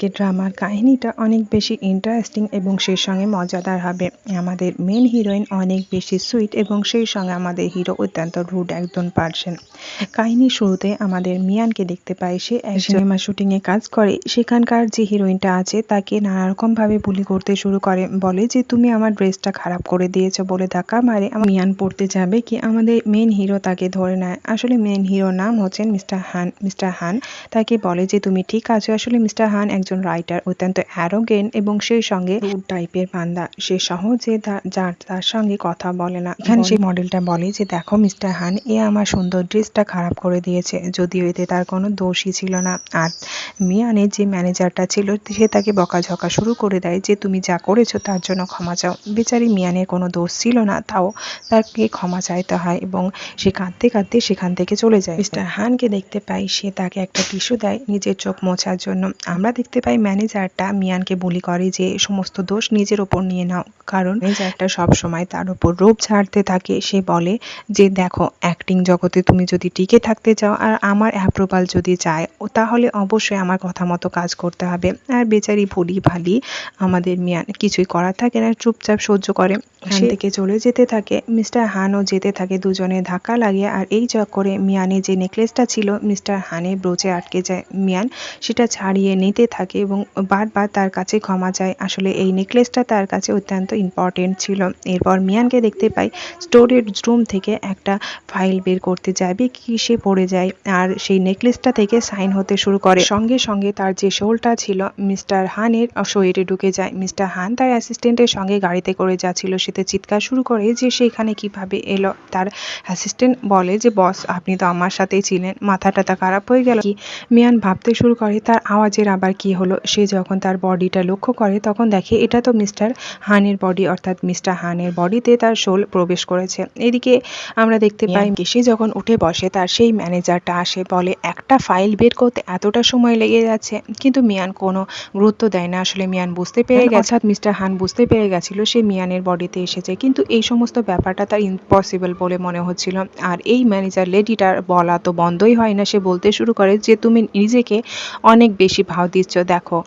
আজকের ড্রামার কাহিনীটা অনেক বেশি ইন্টারেস্টিং এবং সেই সঙ্গে মজাদার হবে। আমাদের মেন হিরোইন অনেক বেশি সুইট এবং সেই সঙ্গে আমাদের হিরো অত্যন্ত রুড একজন পার্সন। কাহিনীর শুরুতে আমাদের মিয়ানকে দেখতে পাই, সে এক সিনেমা শুটিংয়ে কাজ করে। সেখানকার যে হিরোইনটা আছে তাকে নানা রকমভাবে বুলি করতে শুরু করে, বলে যে তুমি আমার ড্রেসটা খারাপ করে দিয়েছো বলে ধাক্কা মারে। মিয়ান পড়তে যাবে কি আমাদের মেন হিরো তাকে ধরে নেয়। আসলে মেন হিরোর নাম হচ্ছেন মিস্টার হান। মিস্টার হান তাকে বলে যে তুমি ঠিক আছো। আসলে মিস্টার হান একজন রাইটার, অত্যন্ত অ্যারোগেন্ট এবং সেই সঙ্গে রুড টাইপের বান্দা। সে সহজে তার সঙ্গে কথা বলে না। এখানে সেই মডেলটা বলে যে দেখো মিস্টার হান, এ আমার সুন্দর ড্রেসটা খারাপ করে দিয়েছে, যদিও এতে তার কোনো দোষই ছিল না। আর মিয়ানের যে ম্যানেজারটা ছিল সে তাকে বকাঝকা শুরু করে দেয় যে তুমি যা করেছো তার জন্য ক্ষমা চাও। বেচারি মিয়ানের কোনো দোষ ছিল না, তাও তাকে ক্ষমা চাইতে হয় এবং সে কাঁদতে কাঁদতে সেখান থেকে চলে যায়। মিস্টার হানকে দেখতে পাই, সে তাকে একটা টিস্যু দেয় নিজের চোখ মোছার জন্য। আমরা দেখতে পাই ম্যানেজারটা মিয়ানকে বুলি করে যে সমস্ত দোষ নিজের ওপর নিয়ে নাও, কারণ ম্যানেজারটা সবসময় তার উপর রোব ঝাড়তে থাকে। সে বলে যে দেখো, অ্যাক্টিং জগতে তুমি যদি টিকে থাকতে চাও আর আমার অ্যাপ্রুভাল যদি চায় তাহলে অবশ্যই আমার কথা মতো কাজ করতে হবে। আর বেচারি ভুলি ভালি আমাদের মিয়ান কিছুই করার থাকে না, চুপচাপ সহ্য করে। সে থেকে চলে যেতে থাকে, মিস্টার হানও যেতে থাকে, দুজনে ধাক্কা লাগিয়ে। আর এই চক্করে মিয়ানের যে নেকলেসটা ছিল মিস্টার হানের ব্রোচে আটকে যায়। মিয়ান সেটা ছাড়িয়ে নিতে থাকে এবং বারবার তার কাছে ক্ষমা চায়। আসলে এই নেকলেসটা তার কাছে অত্যন্ত ইম্পর্টেন্ট ছিল। এরপর মিয়ানকে দেখতে পাই স্টোরেজ রুম থেকে একটা ফাইল বের করতে যাবে কি সে পড়ে যায় আর সেই নেকলেসটা থেকে সাইন হতে শুরু করে। সঙ্গে সঙ্গে তার যে শোলটা ছিল মিস্টার হানের শরীরে ঢুকে যায়। মিস্টার হান তার অ্যাসিস্ট্যান্টের সঙ্গে গাড়িতে করে যাচ্ছিল, সেতে চিৎকার শুরু করে যে সে এখানে কিভাবে এলো। তার অ্যাসিস্ট্যান্ট বলে যে বস, আপনি তো আমার সাথেই ছিলেন, মাথাটা খারাপ হয়ে গেল কি? মিয়ান ভাবতে শুরু করে তার আওয়াজের আবার কি হলো। সে যখন তার বডিটা লক্ষ্য করে তখন দেখে এটা তো মিস্টার হানের বডি, অর্থাৎ মিস্টার হানের বডিতে তার শোল প্রবেশ করেছে। এদিকে আমরা দেখতে পাই সে যখন উঠে বসে তার সেই ম্যানেজারটা আসে, বলে একটা ফাইল বের করতে এতটা সময় লেগে যাচ্ছে, কিন্তু মিয়ান কোনো গুরুত্ব দেয় না। আসলে মিয়ান বুঝতে পেরে গেছে, অর্থাৎ মিস্টার হান বুঝতে পেরে গেছিল সে মিয়ানের বডিতে এসেছে, কিন্তু এই সমস্ত ব্যাপারটা তার ইম্পসিবল বলে মনে হচ্ছিল। আর এই ম্যানেজার লেডিটার বলা তো বন্ধই হয় না। সে বলতে শুরু করে যে তুমি নিজেকে অনেক বেশি ভাও দিচ্ছ, দেখো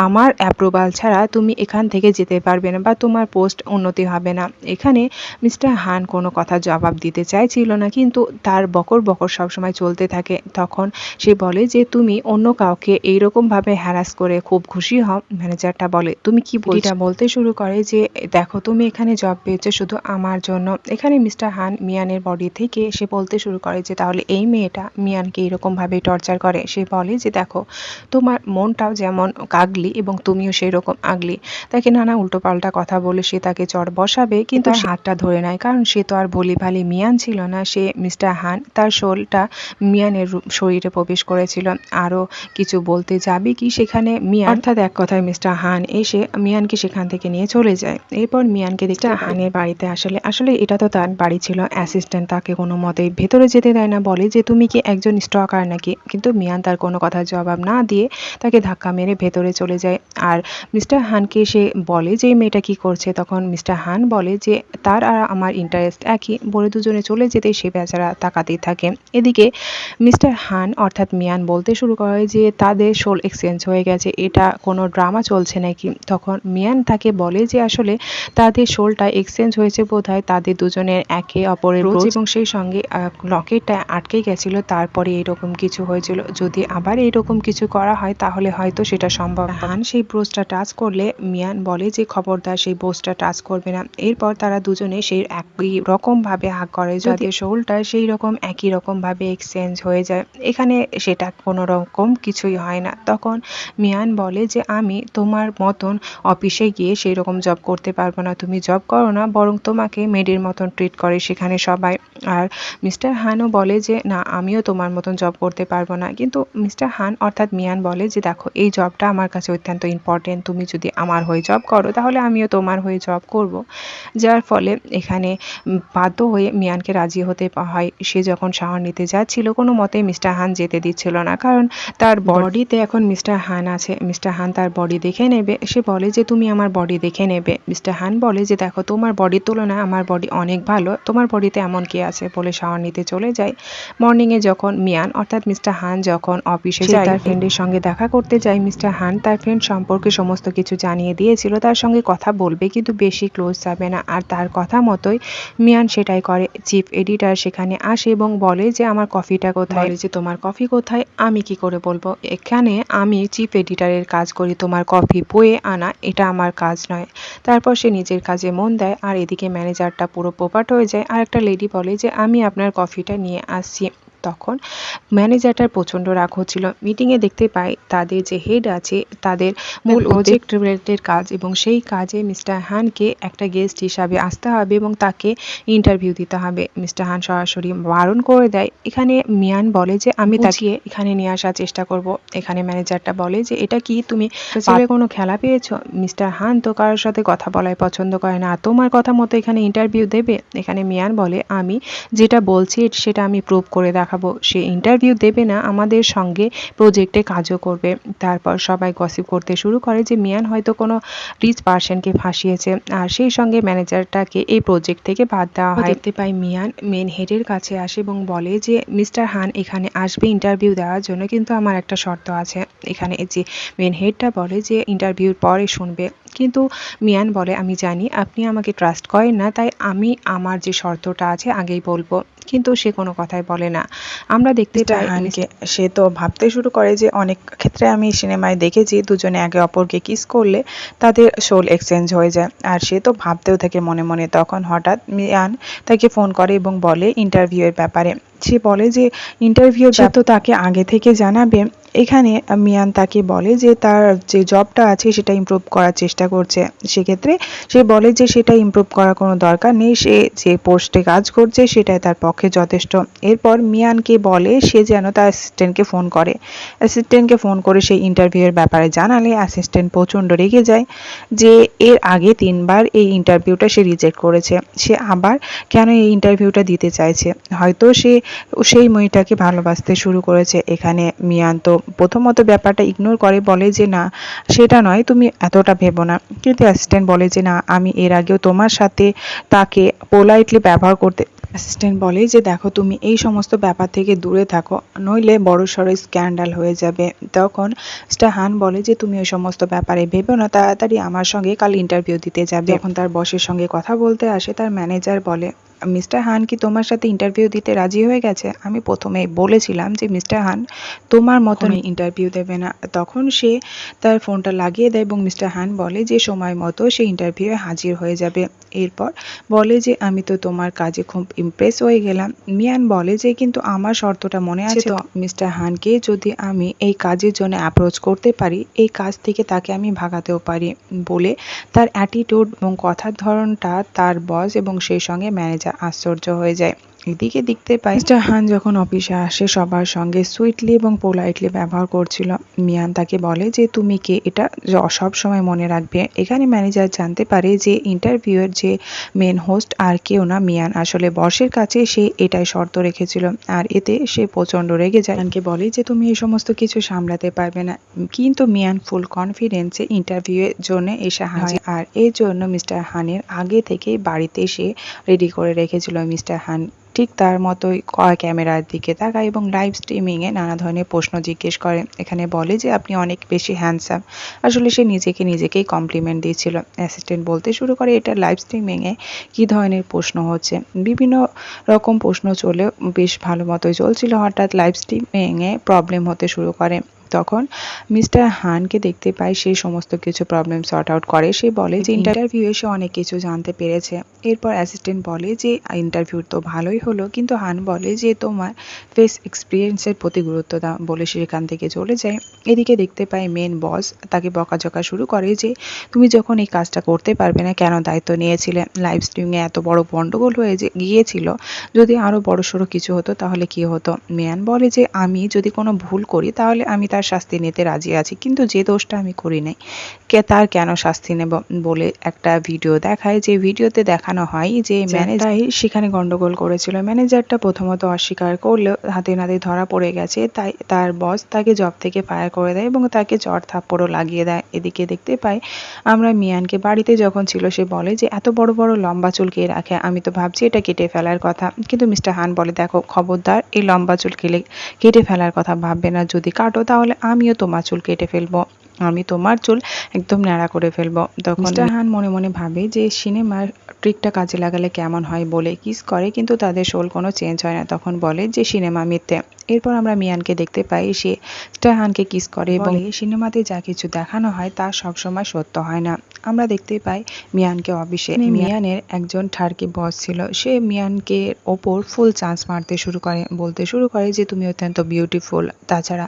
আমার অ্যাপ্রুভাল ছাড়া তুমি এখান থেকে যেতে পারবে না বা তোমার পোস্ট উন্নতি হবে না। এখানে মিস্টার হান কোনো কথা জবাব দিতে চাইছিল না, কিন্তু তার বকর বকর সবসময় চলতে থাকে। তখন সে বলে যে তুমি অন্য কাউকে এইরকমভাবে হ্যারাস করে খুব খুশি হও। ম্যানেজারটা বলে তুমি কি বলছো? বলতে শুরু করে যে দেখো তুমি এখানে জব পেয়েছো শুধু আমার জন্য। এখানে মিস্টার হান মিয়ানের বডি থেকে সে বলতে শুরু করে যে তাহলে এই মেয়েটা মিয়ানকে এরকমভাবে টর্চার করে। সে বলে যে দেখো তোমার মনটাও যেমন আগলি এবং তুমিও সেই রকম আগলি। তাকে নানা উল্টোপাল্টা কথা বলে সে তাকে চড় বসাবে, কিন্তু হাতটা ধরে নেয়, কারণ সে তো আর ভোলি ভালি মিয়ান ছিল না। সে মিস্টার হান তার শোলটা মিয়ানের শরীরে প্রবেশ করেছিল। আরও কিছু বলতে যাবে কি সেখানে মিয়ান, অর্থাৎ এক কথায় মিস্টার হান এসে মিয়ানকে সেখান থেকে নিয়ে চলে যায়। এরপর মিয়ানকে দেখতে হানের বাড়িতে আসলে এটা তো তার বাড়ি ছিল। অ্যাসিস্ট্যান্ট তাকে কোনো মতেই ভেতরে যেতে দেয় না, বলে যে তুমি কি একজন স্টকার নাকি? কিন্তু মিয়ান তার কোনো কথার জবাব না দিয়ে তাকে ধাক্কা মেরে ভেতরে চলে যায়। আর মিস্টার হানকে সে বলে যে এই মেয়েটা কি করছে। তখন মিস্টার হান বলে যে তার আর আমার ইন্টারেস্ট একই, বলে দুজনে চলে যেতে সে বেচারা তাকাতেই থাকে। এদিকে মিস্টার হান অর্থাৎ মিয়ান বলতে শুরু করে যে তাদের শোল এক্সচেঞ্জ হয়ে গেছে, এটা কোনো ড্রামা চলছে নাকি? তখন মিয়ান তাকে বলে যে আসলে তাদের শোলটা এক্সচেঞ্জ হয়েছে বোধহয় তাদের দুজনের একে অপরের ব্রোচ এবং সেই সঙ্গে লকেটটা আটকে গেছিল, তারপরে এরকম কিছু হয়েছিল। যদি আবার এরকম কিছু করা হয় তাহলে হয়তো সেটা সম্ভব। হান সেই ব্রোচটা টাচ করলে মিয়ান বলে যে খবরদার সেই ব্রোচটা টাচ করবে না। এরপর তারা দুজনে সেই একই রকমভাবে হাগ করে, যদি শোলটা সেই রকম একই রকমভাবে এক্সচেঞ্জ হয়ে যায়। এখানে সেটা কোনো রকম কিছুই হয় না। তখন মিয়ান বলে যে আমি তোমার মতন অফিসে গিয়ে সেই রকম জব করতে পারবো না, তুমি জব করো না, বরং তোমাকে মেডের মতন ট্রিট করে সেখানে সবাই। আর মিস্টার হানও বলে যে না, আমিও তোমার মতন জব করতে পারবো না। কিন্তু মিস্টার হান অর্থাৎ মিয়ান বলে যে দেখো এই জবটা আমার কাছে অত্যন্ত ইম্পর্টেন্ট, তুমি যদি আমার হয়ে জব করো তাহলে আমিও তোমার হয়ে জব করব। যার ফলে এখানে বাধ্য হয়ে মিয়ানকে রাজি হতে হয়। সে যখন শাওয়ার নিতে যাচ্ছিল কোনো মতে মিস্টার হান যেতে দিচ্ছিল না, কারণ তার বডিতে এখন মিস্টার হান আছে। মিস্টার হান তার বডি দেখে নেবে। সে বলে যে তুমি আমার বডি দেখে নেবে। মিস্টার হান বলে যে দেখো তোমার বডির তুলনায় আমার বডি অনেক ভালো, তোমার বডিতে এমন কি আছে, বলে শাওয়ার নিতে চলে যায়। মর্নিংয়ে যখন মিয়ান অর্থাৎ মিস্টার হান যখন অফিসে যায় তার ফ্রেন্ডের সঙ্গে দেখা করতে যায়, মিস্টার হান তার ফ্রেন্ড সম্পর্কে সমস্ত কিছু জানিয়ে দিয়েছিল, তার সঙ্গে কথা বলবে কিন্তু বেশি ক্লোজ যাবে না। আর তার কথা মতোই মিয়ান সেটাই করে। চিফ এডিটর সেখানে আসে এবং বলে যে আমার কফিটা কোথায়। বলে যে তোমার কফি কোথায়, আমি কি করে বলবো, এখানে আমি চিফ এডিটরের কাজ করি, তোমার কফি বয়ে আনা এটা আমার কাজ নয়। তারপর সে নিজের কাজে মন দেয় আর এদিকে ম্যানেজারটা পুরো পোপাট হয়ে যায়। আর একটা লেডি বলে যে আমি আপনার কফিটা নিয়ে আসছি। তখন ম্যানেজারটার প্রচণ্ড রাগ হচ্ছিল। মিটিংয়ে দেখতে পাই তাদের যে হেড আছে তাদের মূল প্রজেক্ট রিলেটেড কাজ, এবং সেই কাজে মিস্টার হানকে একটা গেস্ট হিসাবে আসতে হবে এবং তাকে ইন্টারভিউ দিতে হবে। মিস্টার হান সরাসরি বারণ করে দেয়। এখানে মিয়ান বলে যে আমি তাকে এখানে নিয়ে আসার চেষ্টা করব। এখানে ম্যানেজারটা বলে যে এটা কি তুমি ছেলে কোনো খেলা পেয়েছো? মিস্টার হান তো কারোর সাথে কথা বলাই পছন্দ করে না, তোমার কথা মতো এখানে ইন্টারভিউ দেবে? এখানে মিয়ান বলে আমি যেটা বলছি সেটা আমি প্রুভ করে দেখাবো। সে ইন্টারভিউ দেবে না, আমাদের সঙ্গে প্রজেক্টে কাজও করবে। তারপর সবাই গসিপ করতে শুরু করে যে মিয়ান হয়তো কোনো রিচ পার্সনকে ফাঁসিয়েছে, আর সেই সঙ্গে ম্যানেজারটাকে এই প্রজেক্ট থেকে বাদ দেওয়া হয়। দেখতে পাই মিয়ান মেন হেডের কাছে আসে এবং বলে যে মিস্টার হান এখানে আসবে ইন্টারভিউ দেওয়ার জন্য, কিন্তু আমার একটা শর্ত আছে। এখানে যে মেন হেডটা বলে যে ইন্টারভিউর পরে শুনবে, কিন্তু মিয়ান বলে আমি জানি আপনি আমাকে ট্রাস্ট করেন না, তাই আমি আমার যে শর্তটা আছে আগেই বলবো। কিন্তু সে কোনো কথাই বলে না। আমরা দেখতে পাই হানকে, সে তো ভাবতে শুরু করে যে অনেক ক্ষেত্রে আমি সিনেমায় দেখেছি দুজনে একে অপরকে কিস করলে তাদের সোল এক্সচেঞ্জ হয়ে যায়, আর সে তো ভাবতেও থাকে মনে মনে। তখন হঠাৎ মিয়ান তাকে ফোন করে এবং বলে ইন্টারভিউয়ের ব্যাপারে। সে বলে যে ইন্টারভিউ তো তাকে আগে থেকে জানাবে। এখানে মিয়ান তাকে বলে যে তার যে জবটা আছে সেটা ইমপ্রুভ করার চেষ্টা করছে। সেক্ষেত্রে সে বলে যে সেটা ইমপ্রুভ করার কোনো দরকার নেই, সে যে পোস্টে কাজ করছে সেটাই তার পক্ষে যথেষ্ট। এরপর মিয়ানকে বলে সে যেন তার অ্যাসিস্ট্যান্টকে ফোন করে। অ্যাসিস্ট্যান্টকে ফোন করে সেই ইন্টারভিউয়ের ব্যাপারে জানালে অ্যাসিস্ট্যান্ট প্রচণ্ড রেগে যায় যে এর আগে 3বার এই ইন্টারভিউটা সে রিজেক্ট করেছে, সে আবার কেন এই ইন্টারভিউটা দিতে চাইছে, হয়তো সে সেই মেয়েটাকে ভালোবাসতে শুরু করেছে। এখানে মিয়ান তো প্রথমত ব্যাপারটা ইগনোর করে, বলে যে না সেটা নয়, তুমি এতটা ভেবো না। কিন্তু অ্যাসিস্ট্যান্ট বলে যে না, আমি এর আগেও তোমার সাথে তাকে পোলাইটলি ব্যবহার করতে। অ্যাসিস্ট্যান্ট বলে যে দেখো তুমি এই সমস্ত ব্যাপার থেকে দূরে থাকো, নইলে বড়সড় স্ক্যান্ডাল হয়ে যাবে। তখন মিস্টার হান বলে যে তুমি ওই সমস্ত ব্যাপারে ভেবো না, তাড়াতাড়ি আমার সঙ্গে কাল ইন্টারভিউ দিতে যাবে। যখন তার বসের সঙ্গে কথা বলতে আসে তার ম্যানেজার বলে মিস্টার হান কি তোমার সাথে ইন্টারভিউ দিতে রাজি হয়ে গেছে? আমি প্রথমেই বলেছিলাম যে মিস্টার হান তোমার মতন ইন্টারভিউ দেবে না। তখন সে তার ফোনটা লাগিয়ে দেয় এবং মিস্টার হান বলে যে সময় মতো সে ইন্টারভিউয়ে হাজির হয়ে যাবে। এরপর বলে যে আমি তো তোমার কাজে খুব ইমপ্রেস হয়ে গেলাম। মিয়ান বলে যে কিন্তু আমার শর্তটা মনে আছে তো? মিস্টার হানকে যদি আমি এই কাজের জন্য অ্যাপ্রোচ করতে পারি, এই কাজ থেকে তাকে আমি ভাগাতেও পারি। বলে তার অ্যাটিটিউড এবং কথার ধরনটা তার বস এবং সেই সঙ্গে ম্যানেজার আশ্চর্য হয়ে যায়। এদিকে দেখতে পাই মিস্টার হান যখন অফিসে আসে সবার সঙ্গে সুইটলি এবং পোলাইটলি ব্যবহার করছিল। মিয়ান তাকে বলে যে তুমি কে, এটা সব সময় মনে রাখবে। এখানে ম্যানেজার জানতে পারে যে ইন্টারভিউয়ের যে মেন হোস্ট আর কেউ না, মিয়ান আসলে বসের কাছে সে এটাই শর্ত রেখেছিল, আর এতে সে প্রচণ্ড রেগে যায়। মিয়ানকে বলে যে তুমি এই সমস্ত কিছু সামলাতে পারবে না, কিন্তু মিয়ান ফুল কনফিডেন্সে ইন্টারভিউয়ের জন্য এসে হাজির। আর এর জন্য মিস্টার হানের আগে থেকেই বাড়িতে সে রেডি করে রেখেছিল। মিস্টার হান ঠিক তার মতোই ক্যামেরার দিকে তাকায় এবং লাইভ স্ট্রিমিংয়ে নানা ধরনের প্রশ্ন জিজ্ঞেস করে। এখানে বলে যে আপনি অনেক বেশি হ্যান্ডসাম। আসলে সে নিজেকেই কমপ্লিমেন্ট দিয়েছিল। অ্যাসিস্ট্যান্ট বলতে শুরু করে এটা লাইভ স্ট্রিমিংয়ে কী ধরনের প্রশ্ন হচ্ছে। বিভিন্ন রকম প্রশ্ন চলে বেশ ভালো মতোই চলছিল, হঠাৎ লাইভ স্ট্রিমিংয়ে প্রবলেম হতে শুরু করে। তখন মিস্টার হানকে দেখতে পাই সে সমস্ত কিছু প্রবলেম সর্ট আউট করে। সে বলে যে ইন্টারভিউয়ে সে অনেক কিছু জানতে পেরেছে। এরপর অ্যাসিস্ট্যান্ট বলে যে ইন্টারভিউ তো ভালোই হলো, কিন্তু হান বলে যে তোমার ফেস এক্সপিরিয়েন্সের প্রতি গুরুত্ব দাও, বলে সে এখান থেকে চলে যায়। এদিকে দেখতে পাই মেন বস তাকে বকাঝকা শুরু করে যে তুমি যখন এই কাজটা করতে পারবে না কেন দায়িত্ব নিয়েছিলে? লাইভ স্ট্রিমিংয়ে এত বড় গন্ডগোল হয়ে গিয়েছিল, যদি আরও বড়সড় কিছু হতো তাহলে কি হতো? মিয়ান বলে যে আমি যদি কোনো ভুল করি তাহলে আমি তার শাস্তি নিতে রাজি আছি, কিন্তু যে দোষটা আমি করি নাই তার কেন শাস্তি নেব? বলে একটা ভিডিও দেখায়, যে ভিডিওতে দেখানো হয় যে ম্যানেজার সেখানে গন্ডগোল করেছিল। ম্যানেজারটা প্রথমত অস্বীকার করলেও হাতে নাতে ধরা পড়ে গেছে, তাই তার বস তাকে জব থেকে ফায়ার করে দেয় এবং তাকে চড় থাপ্পড়ও লাগিয়ে দেয়। এদিকে দেখতে পাই আমরা মিয়ানকে বাড়িতে যখন ছিল সে বলে যে এত বড় বড় লম্বা চুল কে রাখে, আমি তো ভাবছি এটা কেটে ফেলার কথা। কিন্তু মিস্টার হান বলে দেখো খবরদার এই লম্বা চুল কেটে ফেলার কথা ভাববে না, যদি কাটো তাহলে তাহলে আমিও তোমার চুল কেটে ফেলবো, আমি তোমার চুল একদম ন্যাড়া করে ফেলবো। তখন মিস্টার হান মনে মনে ভাবে যে সিনেমার ট্রিকটা কাজে লাগালে কেমন হয় বলে কিস করে, কিন্তু তাদের সোল কোনো চেঞ্জ হয় না। তখন বলে যে সিনেমা মিথ্যে। এরপর আমরা মিয়ানকে দেখতে পাই, সে মিস্টার হানকে কিস করে এবং সিনেমাতে যা কিছু দেখানো হয় তা সবসময় সত্য হয় না। আমরা দেখতে পাই মিয়ানকে অফিসে মিয়ানের একজন ঠারকি বস ছিল, সে মিয়ানকে ওপর ফুল চান্স মারতে শুরু করে, বলতে শুরু করে যে তুমি অত্যন্ত বিউটিফুল, তাছাড়া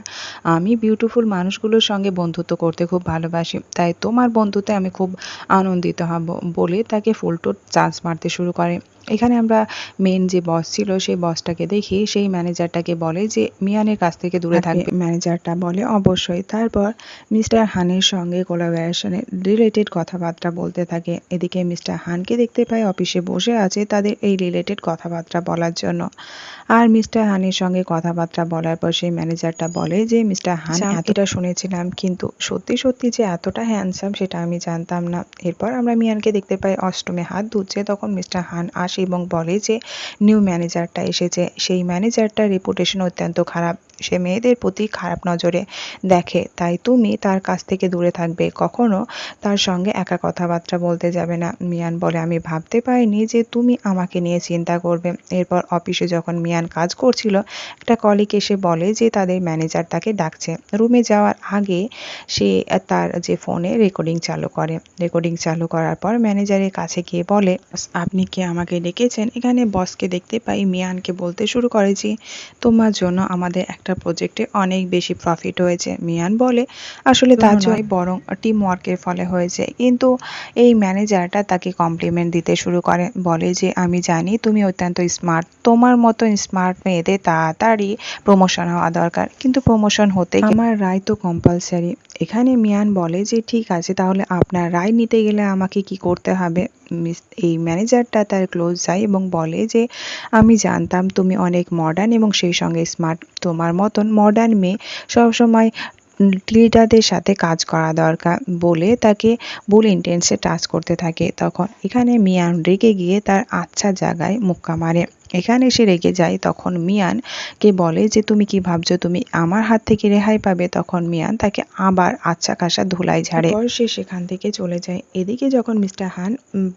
আমি বিউটিফুল মানুষগুলোর সঙ্গে বন্ধুত্ব করতে খুব ভালোবাসি, তাই তোমার বন্ধুতে আমি খুব আনন্দিত হব বলে তাকে ফুল টু চান্স মারতে শুরু করে। এখানে আমরা মেন যে বস ছিল সেই বসটাকে দেখি, সেই ম্যানেজারটাকে বলে যে মিয়ানের কাছ থেকে দূরে থাকবে। ম্যানেজারটা বলে অবশ্যই। তারপর মিস্টার হানের সঙ্গে কোলাবোরেশনের রিলেটেড কথাবার্তা বলতে থাকে। এদিকে মিস্টার হানকে দেখতে পাই অফিসে বসে আছে তাদের এই রিলেটেড কথাবার্তা বলার জন্য। আর মিস্টার হানের সঙ্গে কথাবার্তা বলার পর সেই ম্যানেজারটা বলে যে মিস্টার হান এতটা শুনেছিলাম, কিন্তু সত্যি সত্যি যে এতটা হ্যান্ডসাম সেটা আমি জানতাম না। এরপর আমরা মিয়ানকে দেখতে পাই অষ্টমে হাত ধুচ্ছে, তখন মিস্টার হান আসে এবং বলে যে নিউ ম্যানেজারটা এসেছে, সেই ম্যানেজারটার রেপুটেশন অত্যন্ত খারাপ, সে মেয়েদের প্রতি খারাপ নজরে দেখে, তাই তুমি তার কাছ থেকে দূরে থাকবে, কখনো তার সঙ্গে একা কথাবার্তা বলতে যাবে না। মিয়ান বলে আমি ভাবতে পারিনি যে তুমি আমাকে নিয়ে চিন্তা করবে। এরপর অফিসে যখন মিয়ান কাজ করছিল, একটা কলিগ এসে বলে যে তাদের ম্যানেজার তাকে ডাকছে। রুমে যাওয়ার আগে সে তার যে ফোনে রেকর্ডিং চালু করে, রেকর্ডিং চালু করার পর ম্যানেজারের কাছে গিয়ে বলে আপনি কি আমাকে ডেকেছেন। এখানে বসকে দেখতে পাই মিয়ানকে বলতে শুরু করে যে তোমার জন্য আমাদের একটা প্রজেক্টে অনেক বেশি প্রফিট হয়েছে। মিয়ান বলে আসলে তার জন্য বরং টিম ওয়ার্কের ফলে হয়েছে, কিন্তু এই ম্যানেজারটা তাকে কমপ্লিমেন্ট দিতে শুরু করে, বলে যে আমি জানি তুমি অত্যন্ত স্মার্ট, তোমার মতো স্মার্ট মেয়েদের তাড়াতাড়ি প্রমোশন হওয়া দরকার, কিন্তু প্রমোশন হতে আমার রায় তো কম্পালসারি। এখানে মিয়ান বলে যে ঠিক আছে, তাহলে আপনার রায় নিতে গেলে আমাকে কি করতে হবে। এই ম্যানেজারটা তার ক্লোজ যায় এবং বলে যে আমি জানতাম তুমি অনেক মডার্ন এবং সেই সঙ্গে স্মার্ট, তোমার মতন মডার্ন মেয়ে সবসময় লিডারদের সাথে কাজ করা দরকার বলে তাকে ভুল ইন্টেন্সে টাচ করতে থাকে। তখন এখানে মিয়ান রেগে গিয়ে তার আচ্ছা জায়গায় মুক্কা মারে। এখানে সে রেগে যায়, তখন মিয়ানকে বলে যে তুমি কি ভাবছো তুমি আমার হাত থেকে রেহাই পাবে। তখন মিয়ান তাকে আবার আচ্ছা খাসা ধুলাই ঝাড়ে, সে সেখান থেকে চলে যায়। এদিকে যখন মিস্টার হান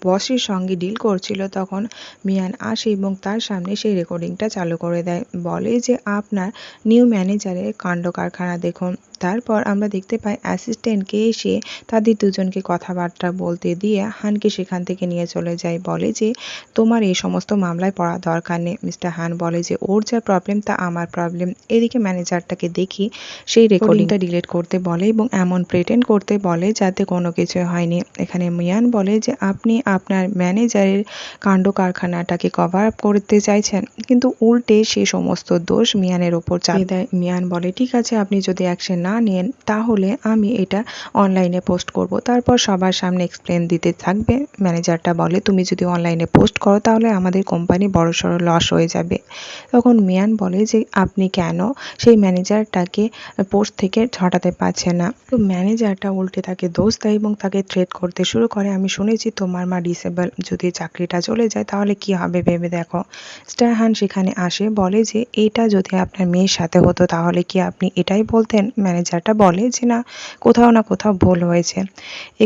বসের সঙ্গে ডিল করছিল, তখন মিয়ান আসে এবং তার সামনে সেই রেকর্ডিংটা চালু করে দেয়, বলে যে আপনার নিউ ম্যানেজারের কাণ্ড কারখানা দেখুন। তারপর আমরা দেখতে পাই অ্যাসিস্ট্যান্টকে এসে তাদের দুজনকে কথাবার্তা বলতে দিয়ে হানকে সেখান থেকে নিয়ে চলে যায়, বলে যে তোমার এই সমস্ত মামলায় পড়া দরকার নেই। মিস্টার হান বলে যে ওর যা প্রবলেম তা আমার প্রবলেম। এদিকে ম্যানেজারটাকে দেখি সেই রেকর্ডিংটা ডিলিট করতে বলে এবং এমন প্রেটেন্ড করতে বলে যাতে কোনো কিছু হয়নি। এখানে মিয়ান বলে যে আপনি আপনার ম্যানেজারের কাণ্ড কারখানাটাকে কভার আপ করতে চাইছেন, কিন্তু উল্টে সে সমস্ত দোষ মিয়ানের ওপর চাপিয়ে দেয়। মিয়ান বলে ঠিক আছে, আপনি যদি অ্যাকশন না নেন তাহলে আমি এটা অনলাইনে পোস্ট করব। তারপর সবার সামনে এক্সপ্লেন দিতে থাকবে। ম্যানেজারটা বলে তুমি যদি অনলাইনে পোস্ট করো তাহলে আমাদের কোম্পানি বড়সড় লস হয়ে যাবে। তখন মিয়ান বলে যে আপনি কেন সেই ম্যানেজারটাকে পোস্ট থেকে হটাতে পারছেন না। তো ম্যানেজারটা উল্টে তাকে দোষ দেয় এবং তাকে থ্রেট করতে শুরু করে, আমি শুনেছি তোমার মা ডিসেবল, যদি চাকরিটা চলে যায় তাহলে কি হবে ভেবে দেখো। মিস্টার হান সেখানে আসে, বলে যে এটা যদি আপনার মেয়ের সাথে হতো তাহলে কি আপনি এটাই বলতেন। ম্যানেজারটা বলে যে না, কোথাও না কোথাও ভুল হয়েছে।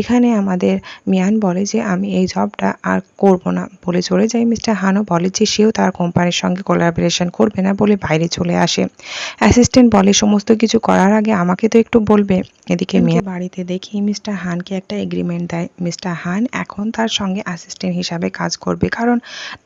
এখানে আমাদের মিয়ান বলে যে আমি এই জবটা আর করব না বলে চলে যায়। মিস্টার হানও বলে যে সেও তার কোম্পানির সঙ্গে কোলাবোরেশন করবে না বলে বাইরে চলে আসে। অ্যাসিস্ট্যান্ট বলে সমস্ত কিছু করার আগে আমাকে তো একটু বলবে। এদিকে মিয়ান বাড়িতে দেখি মিস্টার হানকে একটা এগ্রিমেন্ট দেয়, মিস্টার হান এখন তার সঙ্গে অ্যাসিস্ট্যান্ট হিসাবে কাজ করবে, কারণ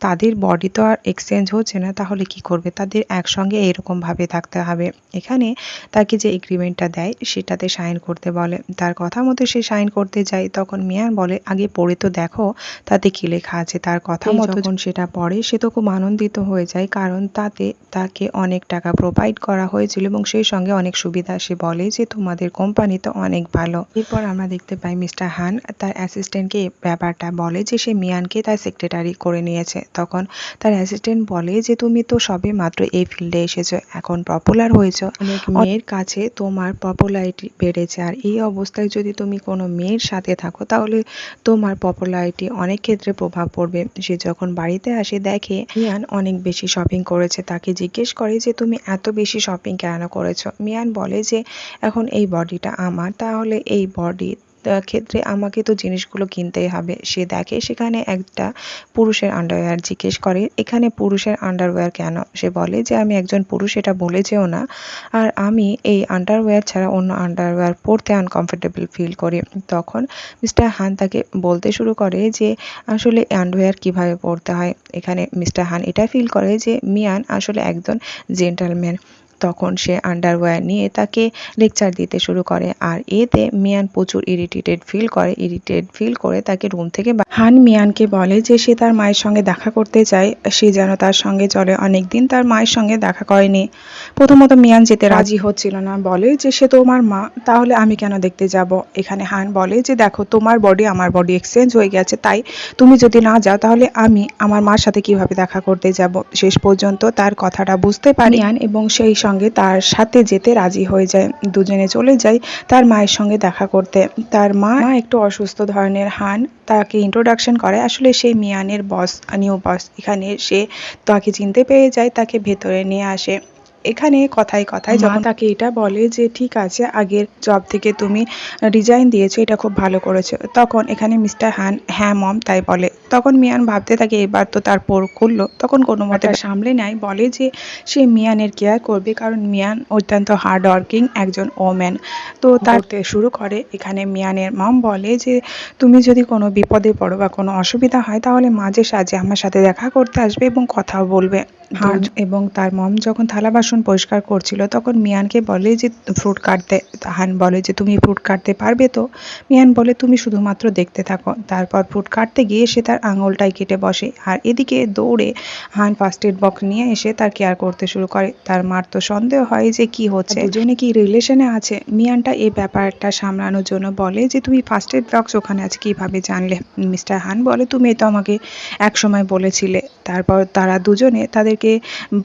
তাদের বডি তো আর এক্সচেঞ্জ হচ্ছে না, তাহলে কি করবে, তাদের একসঙ্গে এরকমভাবে থাকতে হবে। এখানে তাকে যে এগ্রিমেন্টটা দেয় সেটাতে সাইন করতে বলে, তার কথা মতো সে সাইন করতে যায়। তখন মিয়ান বলে আগে পড়ে তো দেখো তাতে কি লেখা আছে। তার কথা মতো যখন সেটা পড়ে সে তো খুব আনন্দিত হয়ে যায়, কারণ তাতে তাকে অনেক টাকা প্রোভাইড করা হয়েছিল এবং সেই সঙ্গে অনেক সুবিধা। সে বলে যে তোমাদের কোম্পানি তো অনেক ভালো। এরপর আমরা দেখতে পাই মিস্টার হান তার অ্যাসিস্ট্যান্টকে ব্যাপারটা বলে যে সে মিয়ানকে তার সেক্রেটারি করে নিয়েছে। তখন তার অ্যাসিস্ট্যান্ট বলে যে তুমি তো সবে মাত্র এই ফিল্ডে এসেছো, এখন পপুলার হয়েছো, অনেক মেয়ের কাছে তোমার পপুলারিটি বেড়েছে, আর এই অবস্থায় যদি তুমি কোনো মেয়ের সাথে থাকো তাহলে তোমার পপুলারিটি অনেক ক্ষেত্রে প্রভাব পড়বে। সে যখন বাড়িতে আসে দেখে মিয়ান অনেক বেশি শপিং করেছে। তাকে জিজ্ঞেস করে যে তুমি এত বেশি শপিং কেন করেছো। মিয়ান বলে যে এখন এই বডিটা আমার, তাহলে এই বডি ক্ষেত্রে আমাকে তো জিনিসগুলো কিনতেই হবে। সে দেখে সেখানে একটা পুরুষের আন্ডারওয়্যার, জিজ্ঞেস করে এখানে পুরুষের আন্ডারওয়্যার কেন। সে বলে যে আমি একজন পুরুষ এটা বলেছেও না, আর আমি এই আন্ডারওয়্যার ছাড়া অন্য আন্ডারওয়্যার পরতে আনকমফোর্টেবল ফিল করি। তখন মিস্টার হান তাকে বলতে শুরু করে যে আসলে আন্ডারওয়্যার কিভাবে পরতে হয়। এখানে মিস্টার হান এটা ফিল করে যে মিয়ান আসলে একজন জেন্টলম্যান। তখন সে আন্ডারওয়্যার নিয়ে তাকে লেকচার দিতে শুরু করে, আর এতে মিয়ান প্রচুর ইরিটেট ফিল করে তাকে রুম থেকে হান মিয়ানকে বলে যে সে তার মায়ের সঙ্গে দেখা করতে চায়, সে যেন তার সঙ্গে চলে। অনেকদিন তার মায়ের সঙ্গে দেখা করেনি। প্রথমত মিয়ান যেতে রাজি হচ্ছিল না, বলে যে সে তোমার মা, তাহলে আমি কেন দেখতে যাব। এখানে হান বলে যে দেখো তোমার বডি আমার বডি এক্সচেঞ্জ হয়ে গেছে, তাই তুমি যদি না যাও তাহলে আমি আমার মার সাথে কিভাবে দেখা করতে যাব। শেষ পর্যন্ত তার কথাটা বুঝতে পারে মিয়ান এবং সেই সঙ্গে তার সাথে যেতে রাজি হয়ে যায়। দুজনে চলে যায় তার মায়ের সঙ্গে দেখা করতে। তার মা একটু অসুস্থ ধরনের। হান তাকে ইন্ট্রোডাকশন করে, আসলে সেই মিয়ানের বস, নিউ বস। এখানে সে তাকে চিনতে পেরে যায়, তাকে ভেতরে নিয়ে আসে। এখানে কথায় কথায় যখন তাকে এটা বলে যে ঠিক আছে আগের জব থেকে তুমি রিজাইন দিয়েছো, এটা খুব ভালো করেছো, তখন এখানে মিস্টার হান হ্যাঁ মম তাই বলে। তখন মিয়ান ভাবতে থাকে এবার তো তার পোর খুললো। তখন কোনো মতে সামলে নেয়, বলে যে সে মিয়ানের কেয়ার করবে, কারণ মিয়ান অত্যন্ত হার্ড ওয়ার্কিং একজন ওম্যান। তো করতে শুরু করে। এখানে মিয়ানের মম বলে যে তুমি যদি কোনো বিপদে পড়ো বা কোনো অসুবিধা হয় তাহলে মাঝে সাঝে আমার সাথে দেখা করতে আসবে এবং কথাও বলবে। হান এবং তার মম যখন থালা বাসন পরিষ্কার করছিল তখন মিয়ানকে বলে যে ফ্রুট কাটতে। হান বলে যে তুমি ফ্রুট কাটতে পারবে তো। মিয়ান বলে তুমি শুধুমাত্র দেখতে থাকো। তারপর ফ্রুট কাটতে গিয়ে সে তার আঙুলটাই কেটে বসে, আর এদিকে দৌড়ে হান ফার্স্ট এড বক্স নিয়ে এসে তার কেয়ার করতে শুরু করে। তার মার তো সন্দেহ হয় যে কি হচ্ছে, দুজনে কি রিলেশনে আছে। মিয়ানটা এই ব্যাপারটা সামলানোর জন্য বলে যে তুমি ফার্স্ট এড বক্স ওখানে আছে কিভাবে জানলে। মিস্টার হান বলে তুমি তো আমাকে এক সময় বলেছিলে। তারপর তারা দুজনে তাদেরকে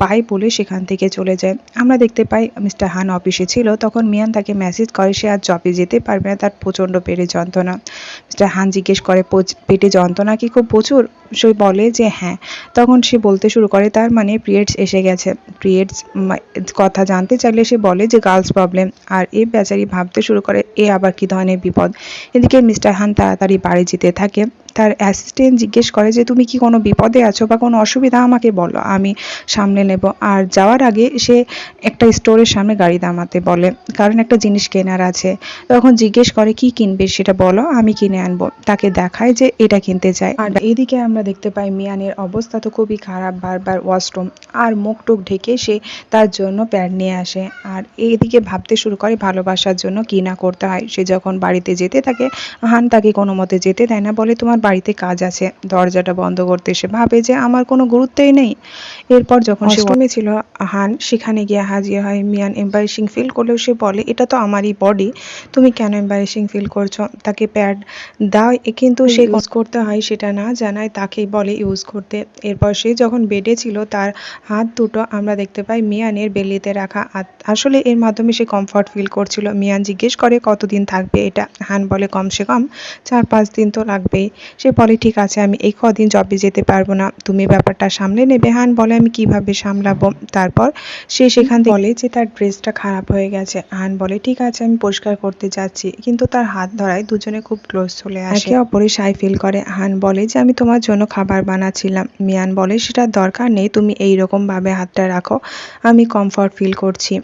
বাই বলে সেখান থেকে চলে যায়। আমরা দেখতে পাই মিস্টার হান অফিসে ছিল, তখন মিয়ান তাকে মেসেজ করে সে আর জবে যেতে পারবে না, তার প্রচণ্ড পেটে যন্ত্রণা। মিস্টার হান জিজ্ঞেস করে পেটে যন্ত্রণা কি খুব প্রচুর। সে বলে যে হ্যাঁ। তখন সে বলতে শুরু করে তার মানে পিরিয়ডস এসে গেছে। পিরিয়ডস কথা জানতে চাইলে সে বলে যে গার্লস প্রবলেম, আর এ বেচারি ভাবতে শুরু করে এ আবার কি ধরনের বিপদ। এদিকে মিস্টার হান তাড়াতাড়ি বাড়ি যেতে থাকে। তার অ্যাসিস্ট্যান্ট জিজ্ঞেস করে যে তুমি কি কোনো বিপদে আছো বা কোনো অসুবিধা আমাকে বলো, আমি সামলে নেব। আর যাওয়ার আগে সে একটা স্টোরের সামনে গাড়ি দামাতে বলে, কারণ একটা জিনিস কেনার আছে। তখন জিজ্ঞেস করে কি কিনবে সেটা বলো, আমি কিনে আনবো। তাকে দেখায় যে এটা কিনতে চায়। আর এদিকে আমরা দেখতে পাই মিয়ানের অবস্থা তো খুবই খারাপ, বারবার ওয়াশরুম আর মুখ টুক ঢেকে সে তার জন্য প্যাড নিয়ে আসে। আর এইদিকে ভাবতে শুরু করে ভালোবাসার জন্য কি না করতে হয়। সে যখন বাড়িতে যেতে থাকে হান তাকে কোনো মতে যেতে দেয় না, বলে তোমার বাড়িতে কাজ আছে। দরজাটা বন্ধ করতে সে ভাবে যে আমার কোনো গুরুত্বই নেই। এরপর যখন সে অষ্টমে ছিল হান সেখানে গিয়ে হাজির হয়। মিয়ান এম্বারেসিং ফিল করলেও সে বলে এটা তো আমারই বডি, তুমি কেন এম্বারেসিং ফিল করছো। তাকে প্যাড দাও, কিন্তু সে ইউজ করতে হয় সেটা না জানায়, তাকেই বলে ইউজ করতে। এরপর সে যখন বেডে ছিল তার হাত দুটো আমরা দেখতে পাই মিয়ানের বেলিতে রাখা। আসলে এর মাধ্যমে সে কমফর্ট ফিল করছিল। মিয়ান জিজ্ঞেস করে কতদিন থাকবে এটা। হান বলে কমসে কম 4-5 দিন তো লাগবেই। সে বলে ঠিক আছে আমি এই কদিন জবে যেতে পারবো না, তুমি ব্যাপারটা সামলে নেবে। হান বলে আমি কিভাবে সামলাবো। তারপর সে সেখান থেকে বলে যে তার ড্রেসটা খারাপ হয়ে গেছে। হান বলে ঠিক আছে আমি পরিষ্কার করতে যাচ্ছি, কিন্তু তার হাত ধরায় দুজনে খুব ক্লোজ চলে আসে, একে অপরে শাই ফিল করে। হান বলে যে আমি তোমার জন্য খাবার বানাচ্ছিলাম। মিয়ান বলে সেটার দরকার নেই, তুমি এইরকম ভাবে হাতটা রাখো, আমি কমফর্ট ফিল করছি।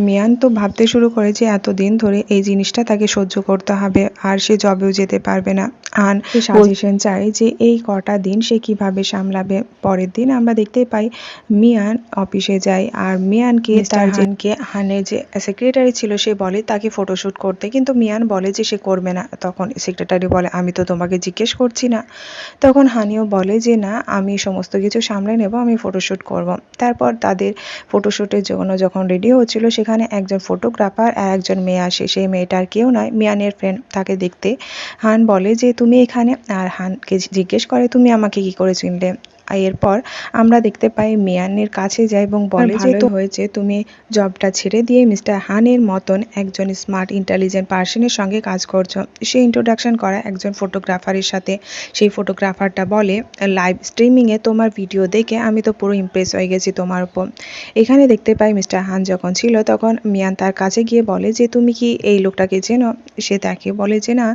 মিয়ান তো ভাবতে শুরু করে যে এতদিন ধরে এই জিনিসটা তাকে সহ্য করতে হবে, আর সে জবেও যেতে পারবে না। আন সাজেশন চায় যে এই কটা দিন সে কিভাবে সামলাবে। পরের দিন আমরা দেখতে পাই মিয়ান অফিসে যায়, আর মিয়ানকে তারজেনকে হানের যে সেক্রেটারি ছিল সে বলে তাকে ফটোশ্যুট করতে, কিন্তু মিয়ান বলে যে সে করবে না। তখন সেক্রেটারি বলে আমি তো তোমাকে জিজ্ঞেস করছি না। তখন হানিও বলে যে না আমি সমস্ত কিছু সামলে নেব, আমি ফটোশ্যুট করব। তারপর তাদের ফটোশ্যুটের জন্য যখন রেডি হচ্ছিল সেখানে একজন ফটোগ্রাফার আর একজন মেয়ে আসে। সেই মেয়েটার কেউ নয় মিয়ানের ফ্রেন্ড। তাকে দেখতে হান বলে যে তুমি এখানে, আর হানকে জিজ্ঞেস করে তুমি আমাকে কি করে চিনলে। এরপর আমরা দেখতে পাই মিয়ানের কাছে যায় এবং বলে যে তো হয়েছে তুমি জবটা ছেড়ে দিয়ে মিস্টার হানের মতন একজন স্মার্ট ইন্টেলিজেন্ট পার্সনের সঙ্গে কাজ করছো। সে ইন্ট্রোডাকশন করা একজন ফটোগ্রাফারের সাথে। সেই ফটোগ্রাফারটা বলে লাইভ স্ট্রিমিংয়ে তোমার ভিডিও দেখে আমি তো পুরো ইমপ্রেস হয়ে গেছি তোমার উপর। এখানে দেখতে পাই মিস্টার হান যখন ছিল তখন মিয়ান তার কাছে গিয়ে বলে যে তুমি কি এই লোকটাকে চেনো? সে তাকে বলে যে না,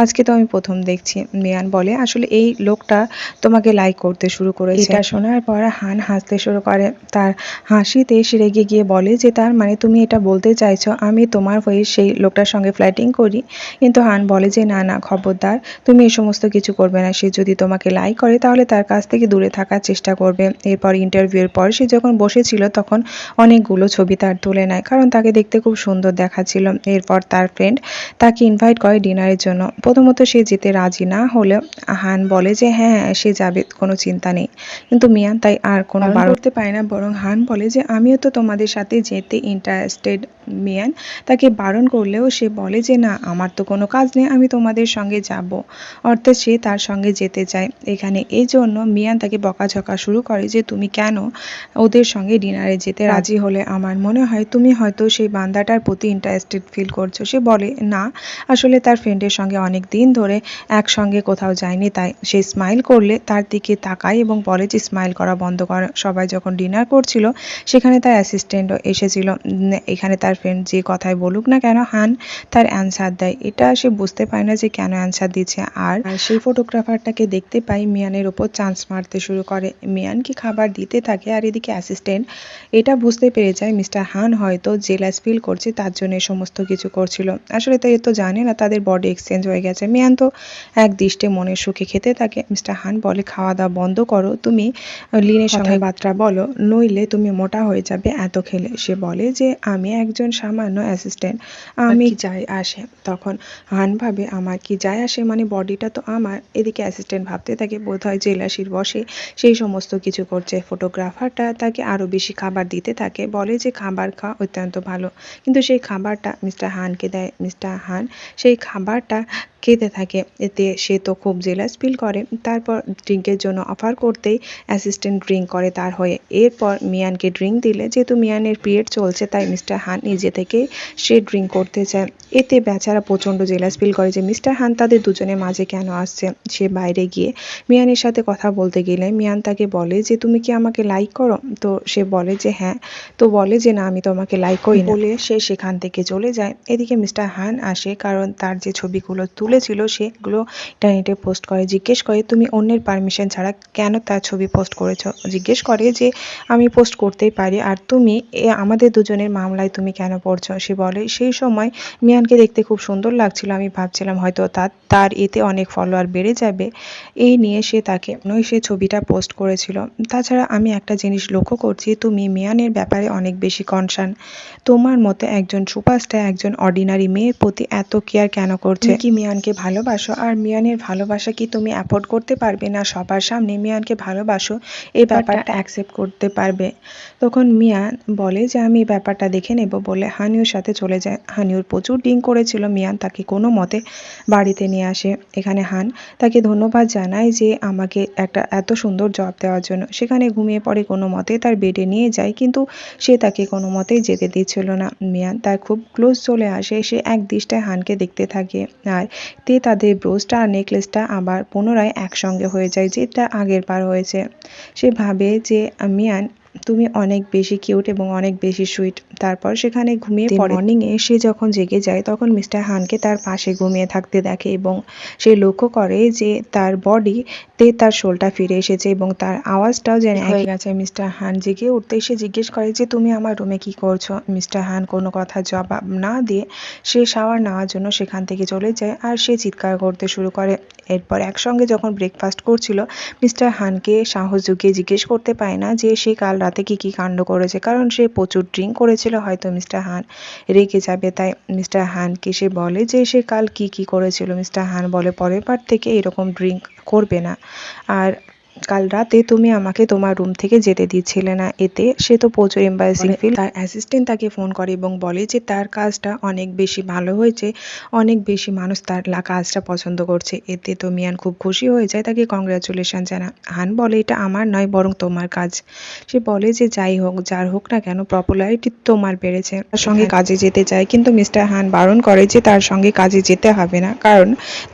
আজকে তো আমি প্রথম দেখছি। মিয়ান বলে আসলে এই লোকটা তোমাকে লাইক করতে শুরু করেছে। এটা শোনার পর হান হাসতে শুরু করে। তার হাসিতে সে রেগে গিয়ে বলে যে তার মানে তুমি এটা বলতে চাইছো আমি তোমার হয়ে সেই লোকটার সঙ্গে ফ্ল্যাটিং করি? কিন্তু হান বলে যে না না, খবরদার, তুমি এই সমস্ত কিছু করবে না। সে যদি তোমাকে লাইক করে তাহলে তার কাছ থেকে দূরে থাকার চেষ্টা করবে। এরপর ইন্টারভিউয়ের পর সে যখন বসেছিল তখন অনেকগুলো ছবি তার তুলে নেয়, কারণ তাকে দেখতে খুব সুন্দর দেখাচ্ছিল। এরপর তার ফ্রেন্ড তাকে ইনভাইট করে ডিনারের জন্য। প্রথমত সে যেতে রাজি না হলেও হান বলে যে হ্যাঁ সে যাবে, কোনো চিন্তা নেই। কিন্তু মিয়ান তাই আর কোনো বারণ করতে পারে না, বরং হান বলে যে আমিও তো তোমাদের সাথে যেতে ইন্টারেস্টেড। মিয়ান তাকে বারণ করলেও সে বলে যে না, আমার তো কোনো কাজ নেই, আমি তোমাদের সঙ্গে যাব। অর্থাৎ সে তার সঙ্গে যেতে চায়। এখানে এই জন্য মিয়ান তাকে বকাঝকা শুরু করে যে তুমি কেন ওদের সঙ্গে ডিনারে যেতে রাজি হলে? আমার মনে হয় তুমি হয়তো সেই বান্দাটার প্রতি ইন্টারেস্টেড ফিল করছো। সে বলে না, আসলে তার ফ্রেন্ডের সঙ্গে অনেক দিন ধরে একসঙ্গে কোথাও যায়নি, তাই। সে স্মাইল করলে তার দিকে তাকায় এবং বলে যে স্মাইল করা বন্ধ কর। সবাই যখন ডিনার করছিল সেখানে তার অ্যাসিস্ট্যান্টও এসেছিল। এখানে তার ফ্রেন্ড যে কথাই বলুক না কেন হান তার অ্যান্সার দেয়। এটা সে বুঝতে পারে না যে কেন অ্যান্সার দিচ্ছে। আর সেই ফটোগ্রাফারটাকে দেখতে পাই মিয়ানের ওপর চান্স মারতে শুরু করে। মিয়ানকে খাবার দিতে থাকে আর এদিকে অ্যাসিস্ট্যান্ট এটা বুঝতে পেরে যায় মিস্টার হান হয়তো জেলাস ফিল করছে, তার জন্য সমস্ত কিছু করছিল। আসলে তাই তো জানে না তাদের বডি এক্সচেঞ্জ হয়ে গেছে। মিয়ান তো এক দৃষ্টে মনের সুখে খেতে থাকে। মিস্টার হান বলে খাওয়া দাওয়া বন্ধ করো, তুমি লিনের সঙ্গে বার্তা বলো, নইলে তুমি মোটা হয়ে যাবে এত খেলে। সে বলে যে আমি একজন সামান্য অ্যাসিস্ট্যান্ট, আমি যাই আসে। তখন হান ভাবে আমার কি যায় আসে, মানে বডিটা তো আমার। এদিকে অ্যাসিস্ট্যান্ট ভাবতে থাকে বোধহয় জেলাসির বসে সেই সমস্ত কিছু করছে। ফটোগ্রাফারটা তাকে আরও বেশি খাবার দিতে থাকে, বলে যে খাবার খাওয়া অত্যন্ত ভালো। কিন্তু সেই খাবারটা মিস্টার হানকে দেয়। মিস্টার হান সেই খাবারটা খেতে থাকে। এতে সে তো খুব জেলাস ফিল করে। তারপর ড্রিঙ্কের জন্য অফার করতেই অ্যাসিস্ট্যান্ট ড্রিঙ্ক করে তার হয়ে। এরপর মিয়ানকে ড্রিঙ্ক দিলে যেহেতু মিয়ানের পিরিয়ড চলছে তাই মিস্টার হান নিজে থেকে সে ড্রিঙ্ক করতে চায়। এতে বেচারা প্রচণ্ড জেলাস ফিল করে যে মিস্টার হান তাদের দুজনের মাঝে কেন আসছে। সে বাইরে গিয়ে মিয়ানের সাথে কথা বলতে গেলে মিয়ান তাকে বলে যে তুমি কি আমাকে লাইক করো? তো সে বলে যে হ্যাঁ। তো বলে যে না, আমি তোমাকে লাইক করি না বলে সে সেখান থেকে চলে যায়। এদিকে মিস্টার হান আসে, কারণ তার যে ছবিগুলো তুলেছিল সেগুলো ইন্টারনেটে পোস্ট করে। জিজ্ঞেস করে তুমি অন্যের পারমিশন ছাড়া কেন তার ছবি পোস্ট করেছো? জিজ্ঞেস করে যে আমি পোস্ট করতেই পারি, আর তুমি আমাদের দুজনের মামলায় তুমি কেন পড়ছো? সে বলে সেই সময় মিয়ানকে দেখতে খুব সুন্দর লাগছিল, আমি ভাবছিলাম হয়তো তার এতে অনেক ফলোয়ার বেড়ে যাবে, এই নিয়ে সে তাকে সে ছবিটা পোস্ট করেছিল। তাছাড়া আমি একটা জিনিস লক্ষ্য করছি, তুমি মিয়ানের ব্যাপারে অনেক বেশি কনসার্ন। তোমার মতো একজন সুপারস্টার একজন অর্ডিনারি মেয়ের প্রতি এত কেয়ার কেন করছে? কি মিয়ানকে ভালোবাসো? আর মিয়ানের ভালোবাসা কি তুমি অ্যাফোর্ড করতে পারবে? না সবার সামনে মিয়ানকে ভালোবাসো এই ব্যাপারটা অ্যাকসেপ্ট করতে পারবে? তখন মিয়ান বলে যে আমি ব্যাপারটা দেখে নেব বলে হানিউর সাথে চলে যায়। হানিউর প্রচুর ড্রিঙ্ক করেছিল। মিয়ান তাকে কোনো মতে বাড়িতে নিয়ে আসে। এখানে হান তাকে ধন্যবাদ জানায় যে আমাকে একটা এত সুন্দর জব দেওয়ার জন্য। সেখানে ঘুমিয়ে পড়ে কোনো মতে, তার বেডে নিয়ে যায়, কিন্তু সে তাকে কোনো মতেই যেতে দিচ্ছিল না। মিয়ান তার খুব ক্লোজ চলে আসে। সে এক দৃষ্টায় হানকে দেখতে থাকে আর তাদের ব্রোচটা আর নেকলেসটা আবার পুনরায় একসঙ্গে হয়ে যায়, যেটা আগের বার হয়েছে। সে ভাবে যে মিয়ান তুমি অনেক বেশি কিউট এবং অনেক বেশি সুইট। তারপর সেখানে ঘুমিয়ে পড়ে। মর্নিংয়ে সে যখন জেগে যায় তখন মিস্টার হানকে তার পাশে ঘুমিয়ে থাকতে দেখে এবং সে লক্ষ্য করে যে তার বডিতে তার শোলটা ফিরে এসেছে এবং তার আওয়াজটাও যেন হয়ে গেছে। মিস্টার হান জেগে উঠতেই সে জিজ্ঞেস করে যে তুমি আমার রুমে কি করছো? মিস্টার হান কোনো কথা জবাব না দিয়ে সে শাওয়ার নেওয়ার জন্য সেখান থেকে চলে যায় আর সে চিৎকার করতে শুরু করে। এরপর একসঙ্গে যখন ব্রেকফাস্ট করছিল মিস্টার হানকে সাহস জুগিয়ে জিজ্ঞেস করতে পারে না যে সে কাল রাতে কি কি কাণ্ড করেছে, কারণ সে প্রচুর ড্রিঙ্ক করেছিল, হয়তো মিস্টার হান রেগে যাবে। তাই মিস্টার হানকে সে বলে যে সে কাল কি কি করেছিল। মিস্টার হান বলে পরের বার থেকে এরকম ড্রিঙ্ক করবে না। আর কাল রাতে তুমি আমাকে তোমার রুম থেকে যেতে দিচ্ছিলে না। এতে সে তো প্রচুর এম্বারেসিং ফিল। তার অ্যাসিস্ট্যান্ট তাকে ফোন করে এবং বলে যে তার কাজটা অনেক বেশি ভালো হয়েছে, অনেক বেশি মানুষ তার কাজটা পছন্দ করছে। এতে তো মিয়ান খুব খুশি হয়ে যায়, তাকে কংগ্রাচুলেশন জানা। হান বলে এটা আমার নয় বরং তোমার কাজ। সে বলে যে যাই হোক, যার হোক না কেন, পপুলারিটি তোমার বেড়েছে। তার সঙ্গে কাজে যেতে চায়, কিন্তু মিস্টার হান বারণ করে যে তার সঙ্গে কাজে যেতে হবে না, কারণ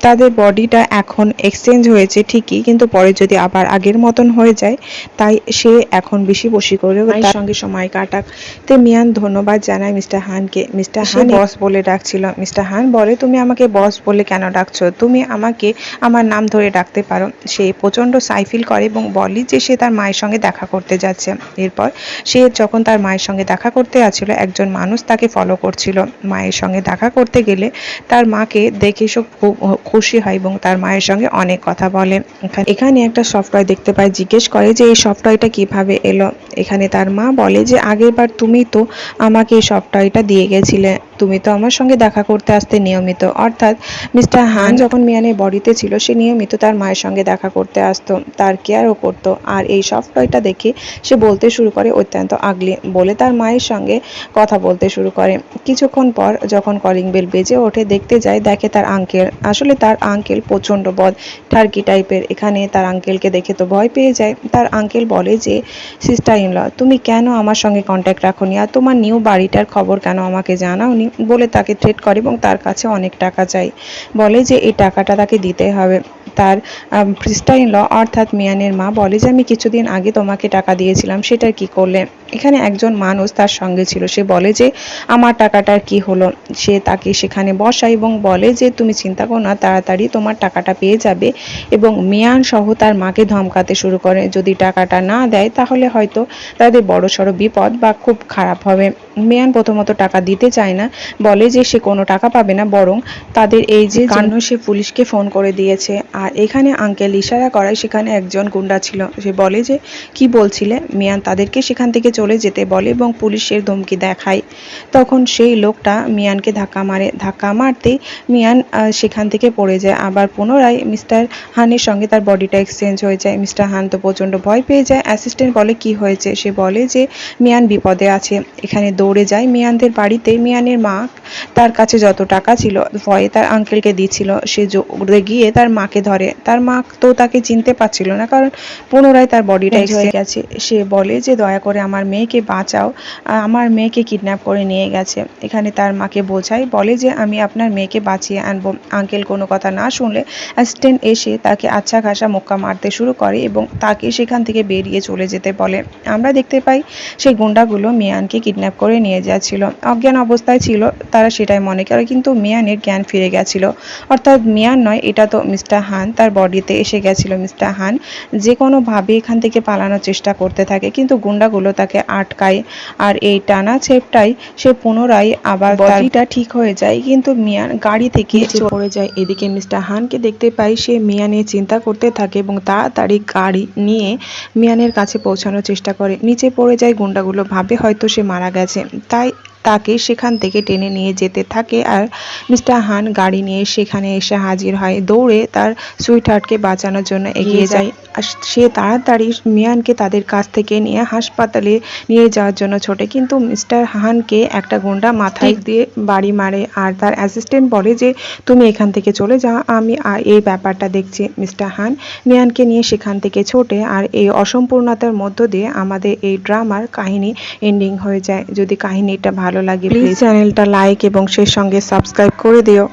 তাদের বডিটা এখন এক্সচেঞ্জ হয়েছে ঠিকই, কিন্তু পরে যদি আবার আগের মতন হয়ে যায়, তাই সে এখন বেশি বসি করে তার সঙ্গে সময় কাটাতে মিয়ান ধন্যবাদ জানায় মিস্টার হানকে। মিস্টার হান বস বলে ডাকছিল। মিস্টার হান বলে তুমি আমাকে বস বলে কেন ডাকছো, তুমি আমাকে আমার নাম ধরে ডাকতে পারো। সে প্রচন্ড সাইফিল করে এবং বলে যে সে তার মায়ের সঙ্গে দেখা করতে যাচ্ছে। এরপর সে যখন তার মায়ের সঙ্গে দেখা করতে যাচ্ছিল, একজন মানুষ তাকে ফলো করছিল। মায়ের সঙ্গে দেখা করতে গেলে তার মাকে দেখে সব খুব খুশি হয় এবং তার মায়ের সঙ্গে অনেক কথা বলে। এখানে একটা সফটওয়্যার দেখতে পায়, জিজ্ঞেস করে যে এই সফটওয়্যারটা কিভাবে এলো। এখানে তার মা বলে যে আগেরবার তুমি তো আমাকে এই সফটওয়্যারটা দিয়ে গেছিলে, তুমি তো আমার সঙ্গে দেখা করতে আসতে নিয়মিত। অর্থাৎ মিস্টার হান যখন মিয়ানের বডিতে ছিল, সে নিয়মিত তার মায়ের সঙ্গে দেখা করতে আসতো, তার কেয়ারও করতো। আর এই সফটওয়্যারটা দেখে সে বলতে শুরু করে অত্যন্ত আগলি, বলে তার মায়ের সঙ্গে কথা বলতে শুরু করে। কিছুক্ষণ পর যখন কলিং বেল বেজে ওঠে, দেখতে যায়, দেখে তার আঙ্কেল। আসলে তার আঙ্কেল প্রচণ্ড বদ ঠার্কি টাইপের। এখানে তার আঙ্কেলকে দেখে তো ভয় পেয়ে যায়। তার আঙ্কেল বলে যে সিস্টার ইন ল, তুমি কেন আমার সঙ্গে কন্ট্যাক্ট রাখোনি, আর তোমার নিউ বাড়িটার খবর কেন আমাকে জানাওনি, বলে তাকে থ্রেট করে এবং তার কাছে অনেক টাকা চাই। বলে যে এই টাকাটা তাকে দিতে হবে। তার সিস্টার ইন ল অর্থাৎ মিয়ানের মা বলে যে আমি কিছুদিন আগে তোমাকে টাকা দিয়েছিলাম, সেটার কি করলে। এখানে একজন মানুষ তার সঙ্গে ছিল, সে বলে যে আমার টাকাটার কি হলো। সে তাকে সেখানে বসায় এবং বলে যে তুমি চিন্তা করো না, তাড়াতাড়ি তোমার টাকাটা পেয়ে যাবে। এবং মিয়ান সহ তার মাকে ধমকাতে শুরু করে, যদি টাকাটা না দেয় তাহলে হয়তো তাদের বড়সড় বিপদ বা খুব খারাপ হবে। মিয়ান প্রথমত টাকা দিতে চায় না, বলে যে সে কোনো টাকা পাবে না, বরং তাদের এই যে কাণ্ড সে পুলিশকে ফোন করে দিয়েছে। আর এখানে আঙ্কেল ইশারা করায় সেখানে একজন গুন্ডা ছিল, সে বলে যে কি বলছিলে। মিয়ান তাদেরকে সেখান থেকে চলে যেতে বলে এবং পুলিশের ধমকি দেখায়। তখন সেই লোকটা মিয়ানকে ধাক্কা মারে, ধাক্কা মারতেই মিয়ান সেখান থেকে পড়ে যায়। আবার পুনরায় মিস্টার হানের সঙ্গে তার বডিটা এক্সচেঞ্জ হয়ে যায়। মিস্টার হান তো প্রচণ্ড ভয় পেয়ে যায়। অ্যাসিস্ট্যান্ট বলে কি হয়েছে, সে বলে যে মিয়ান বিপদে আছে। এখানে দৌড়ে যায় মিয়ানদের বাড়িতে। মিয়ানের মা তার কাছে যত টাকা ছিল ভয়ে তার আঙ্কেলকে দিচ্ছিল, সে দৌড়ে গিয়ে তার মাকে ধরে। তার মা তো তাকে চিনতে পারছিল না, কারণ পুনরায় তার বডিটা হয়ে গেছে। সে বলে যে দয়া করে আমার মেয়েকে বাঁচাও, আমার মেয়েকে কিডন্যাপ করে নিয়ে গেছে। এখানে তার মাকে বোঝায়, বলে যে আমি আপনার মেয়েকে বাঁচিয়ে আনবো। আঙ্কেল কোনো কথা না শুনলে অ্যাসিস্ট্যান্ট এসে তাকে আচ্ছা খাসা মুক্কা মারতে শুরু করে এবং তাকে সেখান থেকে বেরিয়ে চলে যেতে বলে। আমরা দেখতে পাই সেই গুন্ডাগুলো মিয়ানকে কিডন্যাপ করে নিয়ে যাচ্ছিল, অজ্ঞান অবস্থায় ছিল তারা সেটাই মনে করে, কিন্তু মিয়ানের জ্ঞান ফিরে গেছিল। অর্থাৎ মিয়ান নয়, এটা তো মিস্টার হান তার বডিতে এসে গেছিল। মিস্টার হান যে কোনোভাবে এখান থেকে পালানোর চেষ্টা করতে থাকে, কিন্তু গুন্ডাগুলো তাকে আটকায়। আর এই টানা ছেপটাই সে পুনরায় আবার বডিটা ঠিক হয়ে যায়, কিন্তু মিয়ান গাড়ি থেকে পড়ে যায়। এদিকে মিস্টার হানকে দেখতে পাই, সে মিয়ানের চিন্তা করতে থাকে এবং তাড়াতাড়ি গাড়ি নিয়ে মিয়ানের কাছে পৌঁছানোর চেষ্টা করে। নিচে পড়ে যায়, গুন্ডাগুলো ভাবে হয়তো সে মারা গেছে, তাই তাকে সেখান থেকে টেনে নিয়ে যেতে থাকে। আর মিস্টার হান গাড়ি নিয়ে সেখানে এসে হাজির হয়, দৌড়ে তার সুইটহার্টকে বাঁচানোর জন্য এগিয়ে যায়। আর সে তাড়াতাড়ি মিয়ানকে তাদের কাছ থেকে নিয়ে হাসপাতালে নিয়ে যাওয়ার জন্য ছোটে, কিন্তু মিস্টার হানকে একটা গুন্ডা মাথায় দিয়ে বাড়ি মারে। আর তার অ্যাসিস্ট্যান্ট বলে যে তুমি এখান থেকে চলে যাও, আমি এই ব্যাপারটা দেখছি। মিস্টার হান মিয়ানকে নিয়ে সেখান থেকে ছোটে। আর এই অসম্পূর্ণতার মধ্য দিয়ে আমাদের এই ড্রামার কাহিনী এন্ডিং হয়ে যায়। যদি কাহিনীটা ভালো লাগে প্লিজ চ্যানেলটা লাইক এবং সেই সঙ্গে সাবস্ক্রাইব করে দিও।